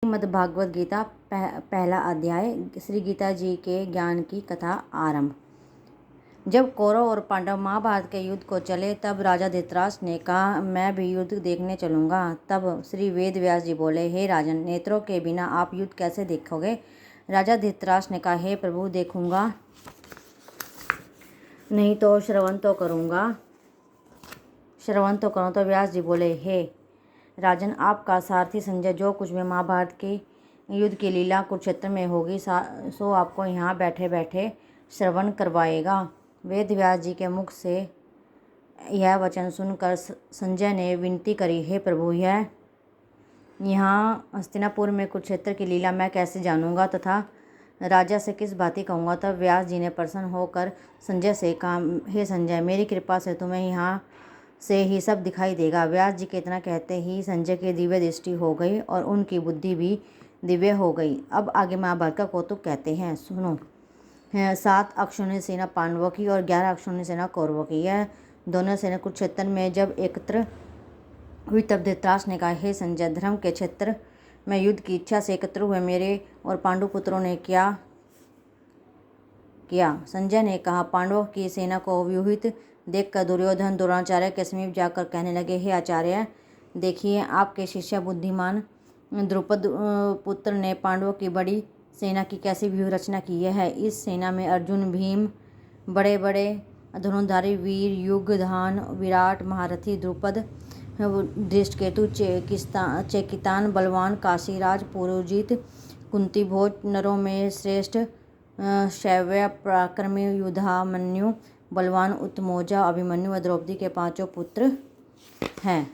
श्रीमद्भागवत गीता पहला अध्याय। श्री गीता जी के ज्ञान की कथा आरंभ। जब कौरव और पांडव महाभारत के युद्ध को चले तब राजा धृतराष्ट्र ने कहा, मैं भी युद्ध देखने चलूंगा। तब श्री वेद व्यास जी बोले, हे राजन, नेत्रों के बिना आप युद्ध कैसे देखोगे? राजा धृतराष्ट्र ने कहा, हे प्रभु, देखूंगा नहीं तो श्रवण तो करूंगा। तो व्यास जी बोले, हे राजन, आपका सारथी संजय जो कुछ भी महाभारत के युद्ध की लीला कुरुक्षेत्र में होगी सो आपको यहाँ बैठे बैठे श्रवण करवाएगा। वेद व्यास जी के मुख से यह वचन सुनकर संजय ने विनती करी, हे प्रभु, यहाँ हस्तिनापुर में कुरुक्षेत्र की लीला मैं कैसे जानूंगा तथा राजा से किस भांति कहूँगा? तब व्यास जी ने प्रसन्न होकर संजय से कहा, हे संजय, मेरी कृपा से तुम्हें यहाँ से ही सब दिखाई देगा। व्यास जी के इतना कहते ही संजय की दिव्य दृष्टि हो गई और उनकी बुद्धि भी दिव्य हो गई। अब आगे महाभारत का कौतुक कहते हैं, सुनो। 7 अक्षौहिणी सेना पांडवों की और 11 अक्षौहिणी सेना कौरवों की। यह दोनों सेना कुरुक्षेत्र में जब एकत्र हुई तब धृतराष्ट्र ने कहा, हे संजय, धर्म के क्षेत्र में युद्ध की इच्छा से एकत्र हुए मेरे और पांडु पुत्रों ने क्या किया? संजय ने कहा, पांडवों की सेना को व्यूहित देखकर दुर्योधन द्रोणाचार्य के समीप जाकर कहने लगे, हे आचार्य, देखिए, आपके शिष्य बुद्धिमान द्रुपद पुत्र ने पांडवों की बड़ी सेना की कैसी व्यूह रचना की है। इस सेना में अर्जुन, भीम, बड़े बड़े धनुर्धारी वीर, युगधान, विराट, महारथी द्रुपद, धृष्टकेतु, चेकितान, बलवान, काशीराज, पुरोजित, कुंती भोज, नरों में श्रेष्ठ शैव्य, पराक्रमी युधामन्यु, बलवान उत्तमौजा, अभिमन्यु व द्रौपदी के 5 पुत्र हैं।